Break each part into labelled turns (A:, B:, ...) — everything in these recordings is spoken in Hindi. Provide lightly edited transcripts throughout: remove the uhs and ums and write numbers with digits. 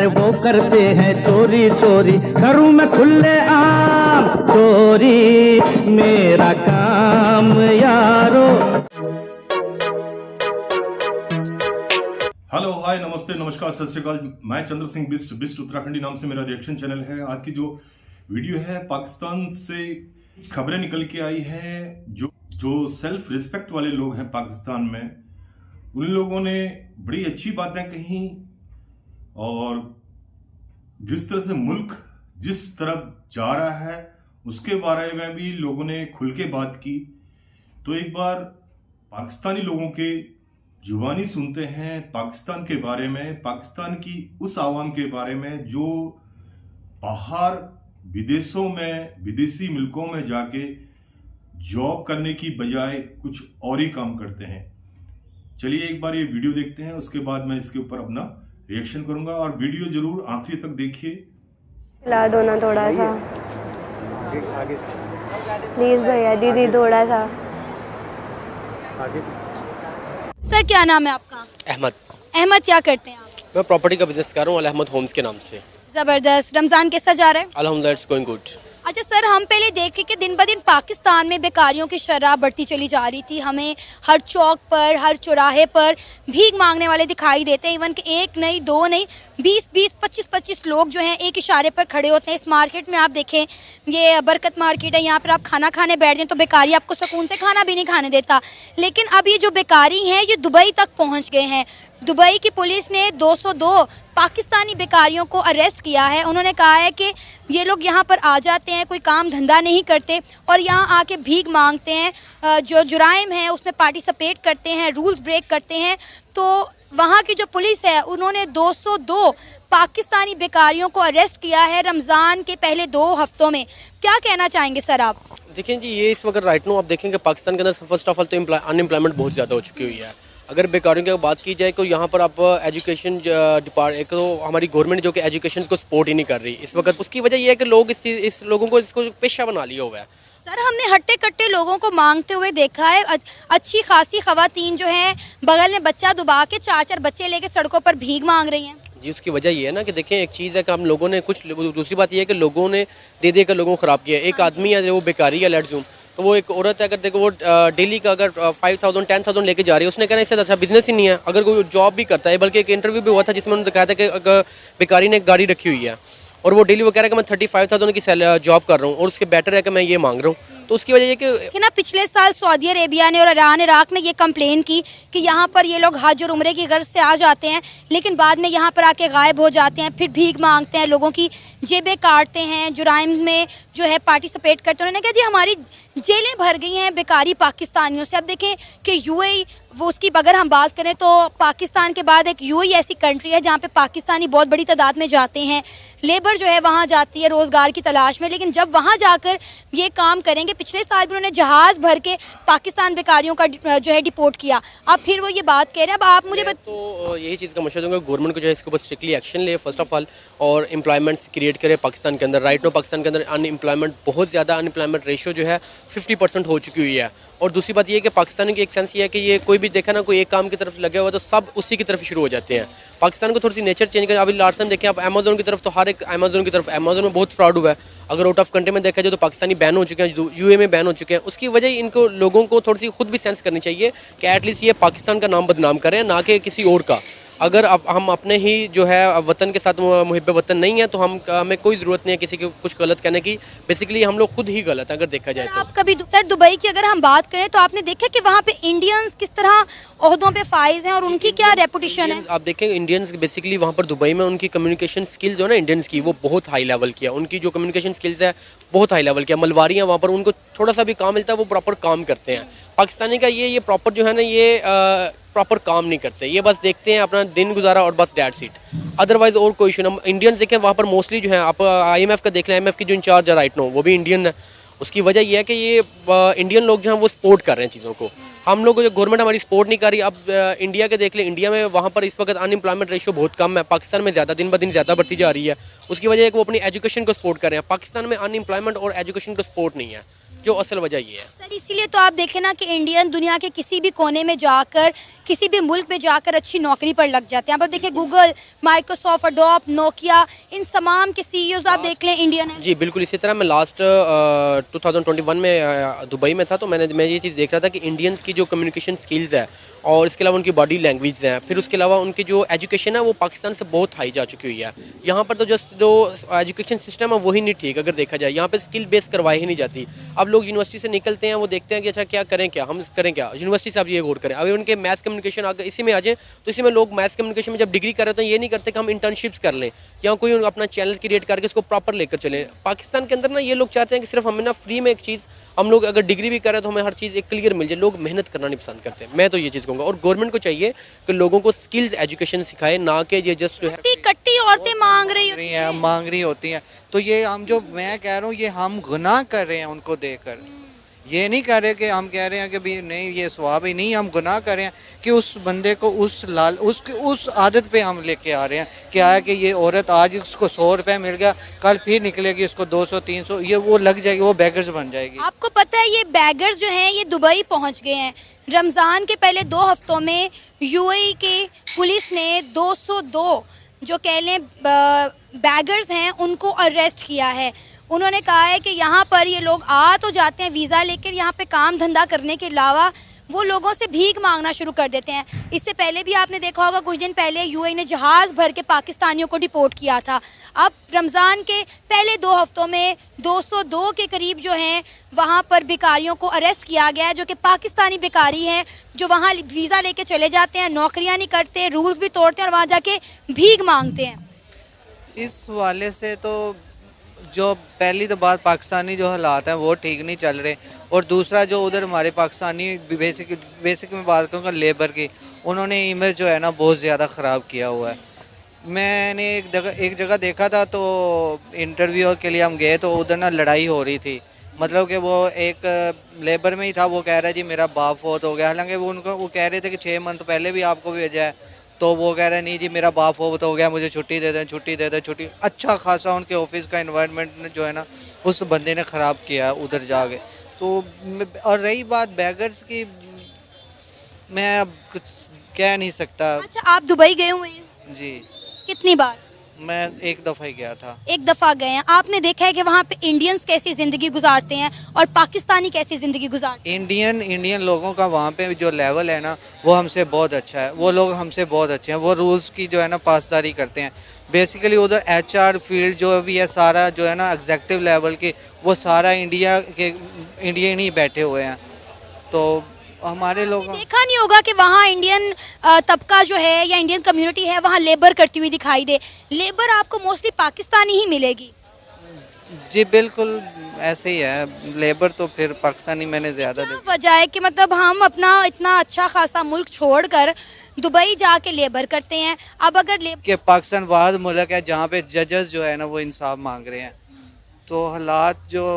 A: वो करते हैं चोरी चोरी, करूं मैं खुले आम चोरी मेरा काम यारो।
B: हेलो, हाय, नमस्ते, नमस्कार, सत श्री अकाल। मैं चंद्र सिंह बिस्ट उत्तराखंडी नाम से मेरा रिएक्शन चैनल है। आज की जो वीडियो है, पाकिस्तान से खबरें निकल के आई हैं। जो सेल्फ रिस्पेक्ट वाले लोग हैं पाकिस्तान में, उन लोगों ने बड़ी अच्छी बातें कही और जिस तरह से मुल्क जिस तरफ जा रहा है उसके बारे में भी लोगों ने खुल के बात की। तो एक बार पाकिस्तानी लोगों के जुबानी सुनते हैं पाकिस्तान के बारे में, पाकिस्तान की उस आवाम के बारे में जो बाहर विदेशों में, विदेशी मुल्कों में जाके जॉब करने की बजाय कुछ और ही काम करते हैं। चलिए एक बार ये वीडियो देखते हैं, उसके बाद मैं इसके ऊपर अपना रिएक्शन करूंगा। और वीडियो जरूर आखिरी तक देखिए।
C: ला दो ना थोड़ा सा प्लीज भैया, दीदी थोड़ा सा।
D: सर क्या नाम है आपका?
E: अहमद।
D: अहमद, क्या करते हैं आप?
E: मैं प्रॉपर्टी का बिजनेस कर रहा हूँ, अल अहमद होम्स के नाम से।
D: जबरदस्त। रमजान कैसा जा रहा है?
E: अल्हम्दुलिल्लाह, इट्स गोइंग गुड।
D: अच्छा सर, हम पहले देखे कि दिन ब दिन पाकिस्तान में बेकारियों की शरह बढ़ती चली जा रही थी। हमें हर चौक पर, हर चौराहे पर भीख मांगने वाले दिखाई देते हैं। इवन कि एक नहीं, दो नहीं, 20-20, 25-25 लोग जो हैं एक इशारे पर खड़े होते हैं। इस मार्केट में आप देखें, ये बरकत मार्केट है, यहाँ पर आप खाना खाने बैठ जाएं तो बेकारी आपको सुकून से खाना भी नहीं खाने देता। लेकिन अब ये जो बेकारी हैं ये दुबई तक पहुँच गए हैं। दुबई की पुलिस ने 202 पाकिस्तानी बेकारियों को अरेस्ट किया है। उन्होंने कहा है कि ये लोग यहाँ पर आ जाते हैं, कोई काम धंधा नहीं करते और यहाँ आके भीख मांगते हैं, जो जुराइम है उसमें पार्टिसिपेट करते हैं, रूल्स ब्रेक करते हैं। तो वहाँ की जो पुलिस है उन्होंने 202 पाकिस्तानी बेकारियों को अरेस्ट किया है रमज़ान के पहले 2 हफ्तों में। क्या कहना चाहेंगे सर आप?
E: देखें जी, ये इस वक्त राइट नो आप देखेंगे पाकिस्तान के अंदर फर्स्ट ऑफ ऑल तो अनएम्प्लॉयमेंट बहुत ज़्यादा हो चुकी हुई है। अगर बेकारों की बात की जाए तो यहाँ पर आप एजुकेशन डिपार्टमेंट, तो हमारी गवर्नमेंट जो कि एजुकेशन को सपोर्ट ही नहीं कर रही इस वक्त। उसकी वजह यह है कि लोग इस लोगों को इसको पेशा बना लिया हुआ है।
D: सर, हमने हट्टे कट्टे लोगों को मांगते हुए देखा है। अच्छी खासी खवातीन जो हैं बगल में बच्चा दुबा के 4-4 बच्चे लेके सड़कों पर भीख मांग रही हैं।
E: जी, उसकी वजह ये है ना कि देखें, एक चीज़ है कि हम लोगों ने कुछ, दूसरी बात ये है कि लोगों ने दे कर लोगों को ख़राब किया। एक आदमी है वो बेकारी है, लेट्स अज्यूम, तो वो एक औरत है, अगर देखो वो डेली का अगर 5,000-10,000 लेके जा रही है, उसने कहना इससे अच्छा बिजनेस ही नहीं है। अगर कोई जॉब भी करता है, बल्कि एक इंटरव्यू भी हुआ था जिसमें उन्होंने कहा था कि अगर बेकारी ने एक गाड़ी रखी हुई है और वो डेली वो कह रहा है कि मैं 35,000 की जॉब कर रहा हूँ और उसके बेटर है कि मैं ये मांग रहा हूँ। तो उसकी वजह ये कि
D: ना पिछले साल सऊदी अरेबिया ने और ईरान इराक ने ये कंप्लेन की कि यहाँ पर ये लोग हज और उम्रे की गर्ज से आ जाते हैं, लेकिन बाद में यहाँ पर आके गायब हो जाते हैं, फिर भीख मांगते हैं, लोगों की जेबें काटते हैं, जुराइम में जो है पार्टिसिपेट करते हैं। उन्होंने कहा जी हमारी जेलें भर गई हैं बेकारी पाकिस्तानियों से। अब देखें कि यूएई, वो उसकी अगर हम बात करें तो पाकिस्तान के बाद एक यूएई ऐसी कंट्री है जहाँ पे पाकिस्तानी बहुत बड़ी तादाद में जाते हैं। लेबर जो है वहाँ जाती है रोज़गार की तलाश में, लेकिन जब वहाँ जाकर ये काम करेंगे, पिछले साल भी उन्होंने जहाज़ भर के पाकिस्तान बेकारियों का जो है डिपोर्ट किया, अब फिर वो ये बात कह रहे हैं। अब आप मुझे
E: तो यही चीज़ का मशवरा दूंगा गवर्नमेंट को जो है इसके ऊपर स्ट्रिक्टली एक्शन ले फर्स्ट ऑफ ऑल, और एम्प्लॉयमेंट्स क्रिएट करे पाकिस्तान के अंदर। राइट नो पाकिस्तान के अंदर अनएम्प्लॉयमेंट बहुत ज़्यादा, अनएम्प्लॉयमेंट रेशियो जो है 50% हो चुकी हुई है। और दूसरी बात ये है कि पाकिस्तान की एक सेंस ये है कि ये कोई भी देखा ना, कोई एक काम की तरफ लगे हुआ तो सब उसी की तरफ शुरू हो जाते हैं। पाकिस्तान को थोड़ी सी नेचर चेंज करें। अभी लास्ट टाइम देखें आप अमेजोन की तरफ, तो हर एक अमेजोन की तरफ, अमेजोन में बहुत फ्रॉड हुआ है। अगर आउट ऑफ कंट्री में देखा जाए तो पाकिस्तानी बैन हो चुके हैं, यूए में बैन हो चुके हैं। उसकी वजह इनको लोगों को थोड़ी सी खुद भी सेंस करनी चाहिए कि एटलीस्ट ये पाकिस्तान का नाम बदनाम करें, ना कि किसी और का। अगर हम अपने ही जो है वतन के साथ मुहिब्बे वतन नहीं है तो हमें कोई ज़रूरत नहीं है किसी को कुछ गलत कहने की। बेसिकली हम लोग खुद ही गलत हैं अगर देखा जाए तो।
D: आप कभी सर दुबई की अगर हम बात करें तो आपने देखा कि वहाँ पे इंडियंस किस तरह ओहदों पे फाइज हैं और उनकी क्या रेपुटेशन है?
E: आप देखें इंडियंस बेसिकली वहाँ पर दुबई में उनकी कम्युनिकेशन स्किल्स जो है ना इंडियंस की, वो बहुत हाई लेवल की है। उनकी जो कम्युनिकेशन स्किल्स है बहुत हाई लेवल की है। मलवारी हैं वहाँ पर, उनको थोड़ा सा भी काम मिलता है वो प्रॉपर काम करते हैं। पाकिस्तानी का ये प्रॉपर जो है ना, ये प्रॉपर काम नहीं करते, ये बस देखते हैं अपना दिन गुजारा और बस डेट सीट, अदरवाइज और कोई इशू ना। इंडियंस देखें वहाँ पर मोस्टली जो है, आप IMF का देख लें, IMF की जो इंचार्ज है राइट नो वो भी इंडियन है। उसकी वजह यह है कि ये इंडियन लोग जो हैं वो सपोर्ट कर रहे हैं चीज़ों को। हम लोग जो गवर्नमेंट हमारी सपोर्ट नहीं कर रही। अब इंडिया के देख लें, इंडिया में वहाँ पर इस वक्त अनएम्प्लॉयमेंट रेशियो बहुत कम है, पाकिस्तान में ज़्यादा, दिन ब दिन ज़्यादा बढ़ती जा रही है। उसकी वजह है कि वो अपनी एजुकेशन को सपोर्ट कर रहे हैं। पाकिस्तान में अनएम्प्लॉयमेंट और एजुकेशन को सपोर्ट नहीं है, जो असल वजह ये है।
D: सर इसीलिए तो आप देखें ना कि इंडियन दुनिया के किसी भी कोने में जाकर, किसी भी मुल्क में जाकर अच्छी नौकरी पर लग जाते हैं। आप देखिए गूगल, माइक्रोसॉफ्ट, अडोब, नोकिया, इन तमाम के सीईओज आप देख लें इंडियन है।
E: जी बिल्कुल, इसी तरह मैं लास्ट 2021 में दुबई में था, तो मैं ये चीज़ देख रहा था कि इंडियंस की जो कम्युनिकेशन स्किल्स है और इसके अलावा उनकी बॉडी लैंग्वेज है, फिर उसके अलावा उनकी जो एजुकेशन है वो पाकिस्तान से बहुत हाई जा चुकी हुई है। यहाँ पर तो जस्ट जो एजुकेशन सिस्टम है वही नहीं ठीक, अगर देखा जाए यहाँ पे स्किल बेस करवाई ही नहीं जाती। अब लोग यूनिवर्सिटी से निकलते हैं, वो देखते हैं कि अच्छा क्या करें, क्या हम करें, क्या यूनिवर्सिटी से आप ये गौर करें। अभी उनके मैथ्स कम्युनिकेशन अगर इसी में आ जाए तो इसी में लोग मैथ्स कम्युनिकेशन में जब डिग्री कर रहे हैं तो ये नहीं करते कि हम इंटर्नशिप्स कर लें या कोई अपना चैनल क्रिएट करके उसको प्रॉपर लेकर चलें। पाकिस्तान के अंदर ना ये लोग चाहते हैं कि सिर्फ हमें ना फ्री में एक चीज़, हम लोग अगर डिग्री भी कर रहे हैं तो हमें हर चीज़ एक क्लियर मिल जाए। लोग मेहनत करना नहीं पसंद करते। मैं तो ये चीज़ कहूँगा, और गवर्नमेंट को चाहिए कि लोगों को स्किल्स एजुकेशन सिखाए, ना कि ये जस्ट जो है
D: कट्टी औरतें मांग रही
F: होती हैं। तो ये हम जो मैं कह रहा हूँ ये हम गुनाह कर रहे हैं उनको देकर। ये नहीं कह रहे कि हम कह रहे हैं कि भी नहीं ये स्वाब ही नहीं, हम गुनाह कर रहे हैं कि उस बंदे को उस आदत पे हम लेके आ रहे हैं। क्या है कि ये औरत आज उसको 100 रुपये मिल गया, कल फिर निकलेगी उसको 200-300, ये वो लग जाएगी, वो बैगर्स बन जाएगी।
D: आपको पता है ये बैगर्स जो हैं ये दुबई पहुंच गए हैं। रमज़ान के पहले 2 हफ्तों में यूएई के पुलिस ने 202 जो कह लें बैगर्स हैं उनको अरेस्ट किया है। उन्होंने कहा है कि यहाँ पर ये लोग आ तो जाते हैं वीज़ा लेकर, यहाँ पे काम धंधा करने के अलावा वो लोगों से भीख मांगना शुरू कर देते हैं। इससे पहले भी आपने देखा होगा कुछ दिन पहले यूएई ने जहाज़ भर के पाकिस्तानियों को डिपोर्ट किया था। अब रमज़ान के पहले 2 हफ्तों में 202 के करीब जो हैं वहाँ पर भिखारियों को अरेस्ट किया गया है, जो कि पाकिस्तानी भिखारी हैं जो वहाँ वीज़ा लेके चले जाते हैं, नौकरियाँ नहीं करते, रूल्स भी तोड़ते हैं और वहाँ जाके भीख मांगते हैं।
F: इस वाले से तो जो पहली तो बात पाकिस्तानी जो हालात हैं वो ठीक नहीं चल रहे, और दूसरा जो उधर हमारे पाकिस्तानी बेसिक में बात करूँगा लेबर की, उन्होंने इमेज जो है ना बहुत ज़्यादा ख़राब किया हुआ है। मैंने एक जगह देखा था, तो इंटरव्यू के लिए हम गए तो उधर ना लड़ाई हो रही थी। मतलब कि वो एक लेबर में ही था, वो कह रहा है जी मेरा बाप फौत हो गया, हालांकि वो कह रहे थे कि 6 मंथ पहले भी आपको भेजा है, तो वो कह रहे हैं नहीं जी मेरा बाप फौत हो गया, मुझे छुट्टी दे दें छुट्टी। अच्छा खासा उनके ऑफिस का एनवायरनमेंट जो है ना उस बंदे ने ख़राब किया उधर जाके। तो और रही बात बैगर्स की, मैं अब कुछ कह नहीं सकता।
D: अच्छा आप दुबई गए हुए हैं?
F: जी
D: कितनी बार?
F: मैं एक दफ़ा ही गया था।
D: एक दफ़ा गए हैं। आपने देखा है कि वहाँ पे इंडियंस कैसी ज़िंदगी गुजारते हैं और पाकिस्तानी कैसी ज़िंदगी गुजारते हैं?
F: इंडियन लोगों का वहाँ पे जो लेवल है ना वो हमसे बहुत अच्छा है। वो लोग हमसे बहुत अच्छे हैं, वो रूल्स की जो है ना पासदारी करते हैं। बेसिकली उधर HR फील्ड जो भी है सारा जो है ना एग्जेक्टिव लेवल की, वो सारा इंडियन ही बैठे हुए हैं। तो हमारे लोग
D: देखा नहीं होगा कि वहाँ इंडियन तबका जो है या इंडियन कम्युनिटी है वहाँ लेबर करती हुई दिखाई दे। लेबर आपको मोस्टली पाकिस्तानी ही मिलेगी।
F: जी बिल्कुल ऐसे ही है, लेबर तो फिर पाकिस्तानी मैंने ज़्यादा देखा।
D: वजह है कि मतलब हम अपना इतना अच्छा खासा मुल्क छोड़कर दुबई जाके लेबर करते हैं। अब अगर
F: कि पाकिस्तान वाद मुल्क है जहाँ पे जजेस जो है ना वो इंसाफ मांग रहे हैं, तो हालात जो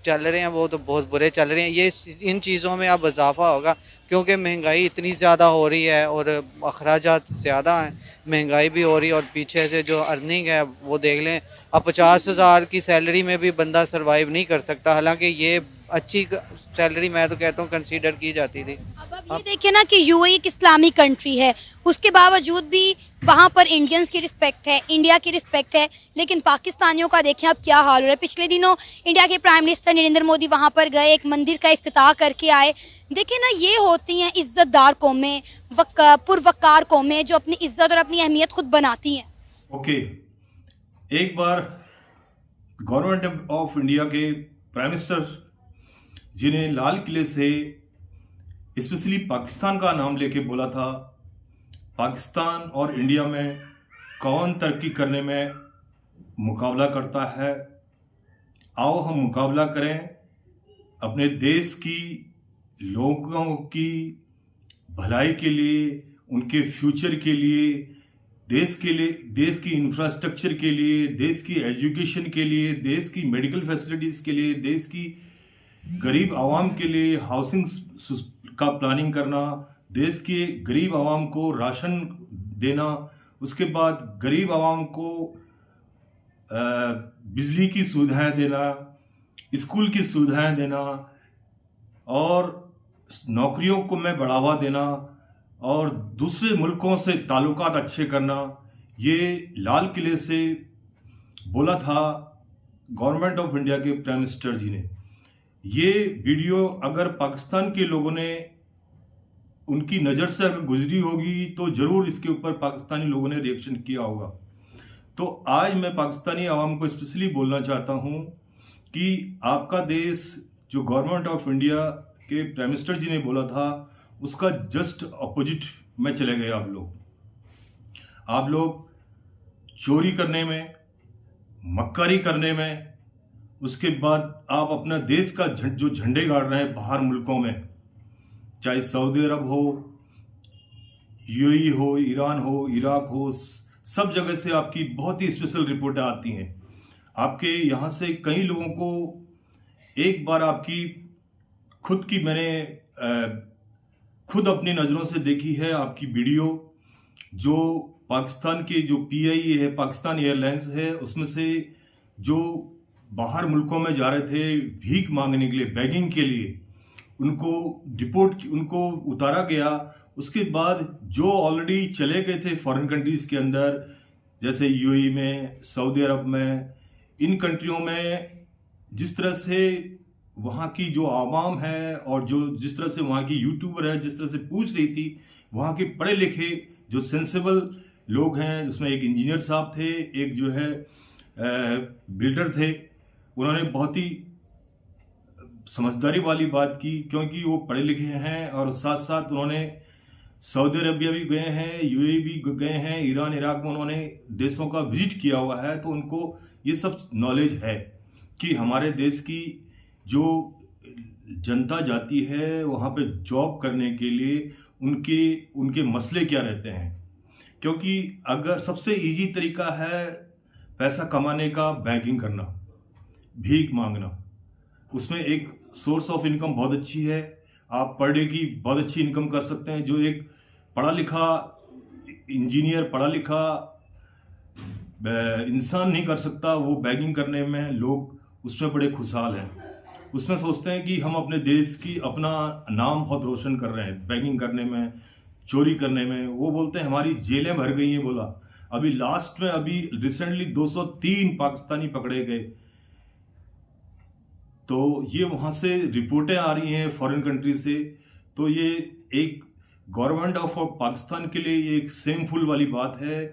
F: चल रहे हैं वो तो बहुत बुरे चल रहे हैं। ये इन चीज़ों में अब इजाफा होगा क्योंकि महंगाई इतनी ज़्यादा हो रही है और अखराजात ज़्यादा हैं, महंगाई भी हो रही है और पीछे से जो अर्निंग है वो देख लें। अब 50,000 की सैलरी में भी बंदा सरवाइव नहीं कर सकता, हालांकि ये अच्छी सैलरी मैं तो कहता हूँ कंसीडर की जाती थी।
D: अब ये देखिए ना कि यूएई एक इस्लामिक कंट्री है, उसके बावजूद भी वहाँ पर इंडियंस की रिस्पेक्ट है, इंडिया की रिस्पेक्ट है, लेकिन पाकिस्तानियों का देखें अब क्या हाल हो रहा है। पिछले दिनों इंडिया के प्राइम मिनिस्टर नरेंद्र मोदी वहाँ पर गए, एक मंदिर का इफ्तिताह करके आए। देखिए ना ये होती हैं इज़्ज़तदार कौमें, पुरवकार कौमें जो अपनी इज़्ज़त और अपनी अहमियत खुद बनाती हैं।
B: ओके, एक बार गवर्नमेंट ऑफ इंडिया के प्राइम मिनिस्टर जिन्हें लाल किले से स्पेशली पाकिस्तान का नाम लेके बोला था, पाकिस्तान और इंडिया में कौन तरक्की करने में मुकाबला करता है, आओ हम मुकाबला करें अपने देश की लोगों की भलाई के लिए, उनके फ्यूचर के लिए, देश की इंफ्रास्ट्रक्चर के लिए, देश की एजुकेशन के लिए, देश की मेडिकल फैसिलिटीज़ के लिए, देश की गरीब आवाम के लिए हाउसिंग का प्लानिंग करना, देश के गरीब आवाम को राशन देना, उसके बाद गरीब आवाम को बिजली की सुविधाएं देना, स्कूल की सुविधाएं देना, और नौकरियों को में बढ़ावा देना और दूसरे मुल्कों से ताल्लुकात अच्छे करना, ये लाल किले से बोला था गवर्नमेंट ऑफ इंडिया के प्राइम मिनिस्टर जी ने। ये वीडियो अगर पाकिस्तान के लोगों ने उनकी नज़र से अगर गुजरी होगी तो ज़रूर इसके ऊपर पाकिस्तानी लोगों ने रिएक्शन किया होगा। तो आज मैं पाकिस्तानी आवाम को स्पेशली बोलना चाहता हूँ कि आपका देश जो गवर्नमेंट ऑफ इंडिया के प्राइम मिनिस्टर जी ने बोला था उसका जस्ट अपोजिट में चले गए आप लोग चोरी करने में, मक्कारी करने में, उसके बाद आप अपना देश का जो झंडे गाड़ रहे हैं बाहर मुल्कों में, चाहे सऊदी अरब हो, यूएई हो, ईरान हो, इराक हो, सब जगह से आपकी बहुत ही स्पेशल रिपोर्टें आती हैं। आपके यहाँ से कई लोगों को एक बार आपकी खुद की मैंने खुद अपनी नज़रों से देखी है आपकी वीडियो, जो पाकिस्तान के जो पीआईए है, पाकिस्तान एयरलाइंस है, उसमें से जो बाहर मुल्कों में जा रहे थे भीख मांगने के लिए, बेगिंग के लिए, उनको उतारा गया। उसके बाद जो ऑलरेडी चले गए थे फॉरेन कंट्रीज़ के अंदर, जैसे यूएई में, सऊदी अरब में, इन कंट्रियों में जिस तरह से वहाँ की जो आवाम है और जिस तरह से वहाँ की यूट्यूबर है जिस तरह से पूछ रही थी, वहाँ के पढ़े लिखे जो सेंसिबल लोग हैं, जिसमें एक इंजीनियर साहब थे, एक जो है बिल्डर थे, उन्होंने बहुत ही समझदारी वाली बात की क्योंकि वो पढ़े लिखे हैं और साथ साथ उन्होंने सऊदी अरबिया भी गए हैं, यूएई भी गए हैं, ईरान इराक में उन्होंने देशों का विजिट किया हुआ है। तो उनको ये सब नॉलेज है कि हमारे देश की जो जनता जाती है वहाँ पे जॉब करने के लिए उनके मसले क्या रहते हैं। क्योंकि अगर सबसे इजी तरीका है पैसा कमाने का बेगिंग करना, भीख मांगना, उसमें एक सोर्स ऑफ इनकम बहुत अच्छी है। आप पर डे की बहुत अच्छी इनकम कर सकते हैं। जो एक पढ़ा लिखा इंजीनियर, पढ़ा लिखा इंसान नहीं कर सकता, वो बेगिंग करने में लोग उसमें बड़े खुशहाल हैं। उसमें सोचते हैं कि हम अपने देश की अपना नाम बहुत रोशन कर रहे हैं बेगिंग करने में, चोरी करने में। वो बोलते हैं हमारी जेलें भर गई हैं। बोला अभी लास्ट में अभी रिसेंटली 203 पाकिस्तानी पकड़े गए। तो ये वहाँ से रिपोर्टें आ रही हैं फॉरेन कंट्री से। तो ये एक गवर्नमेंट ऑफ पाकिस्तान के लिए ये एक शेमफुल वाली बात है,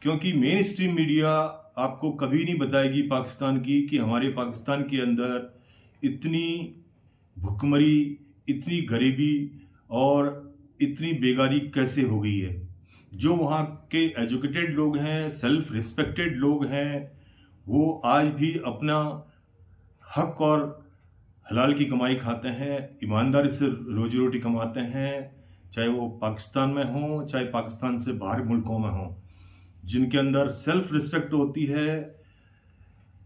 B: क्योंकि मेन स्ट्रीम मीडिया आपको कभी नहीं बताएगी पाकिस्तान की कि हमारे पाकिस्तान के अंदर इतनी भुखमरी, इतनी गरीबी और इतनी बेगारी कैसे हो गई है। जो वहाँ के एजुकेटेड लोग हैं, सेल्फ रिस्पेक्टेड लोग हैं, वो आज भी अपना हक और हलाल की कमाई खाते हैं, ईमानदारी से रोजी रोटी कमाते हैं, चाहे वो पाकिस्तान में हो, चाहे पाकिस्तान से बाहर मुल्कों में हो। जिनके अंदर सेल्फ रिस्पेक्ट होती है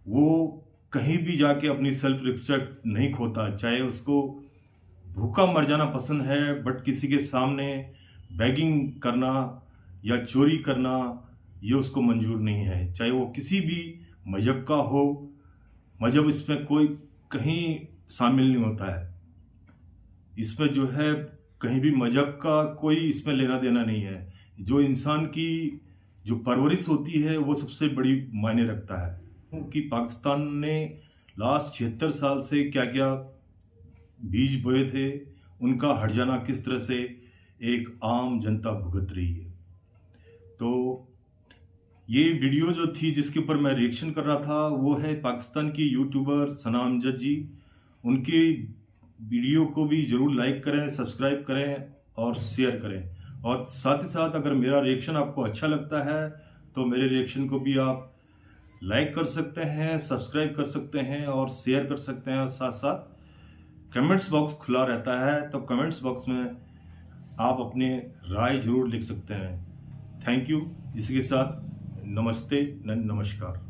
B: वो कहीं भी जाके अपनी सेल्फ रिस्पेक्ट नहीं खोता। चाहे उसको भूखा मर जाना पसंद है, बट किसी के सामने बेगिंग करना या चोरी करना ये उसको मंजूर नहीं है। चाहे वो किसी भी मजहब का हो, मजहब इसमें कोई कहीं शामिल नहीं होता है। इसमें जो है कहीं भी मजहब का कोई इसमें लेना देना नहीं है। जो इंसान की जो परवरिश होती है वो सबसे बड़ी मायने रखता है। कि पाकिस्तान ने लास्ट 76 साल से क्या क्या बीज बोए थे, उनका हट जाना किस तरह से एक आम जनता भुगत रही है। तो ये वीडियो जो थी जिसके ऊपर मैं रिएक्शन कर रहा था वो है पाकिस्तान की यूट्यूबर सना अमजद जी। उनकी वीडियो को भी ज़रूर लाइक करें, सब्सक्राइब करें और शेयर करें। और साथ ही साथ अगर मेरा रिएक्शन आपको अच्छा लगता है तो मेरे रिएक्शन को भी आप लाइक कर सकते हैं, सब्सक्राइब कर सकते हैं और शेयर कर सकते हैं। और साथ साथ कमेंट्स बॉक्स खुला रहता है, तो कमेंट्स बॉक्स में आप अपने राय जरूर लिख सकते हैं। Thank you. इसी के साथ नमस्ते, नमस्कार।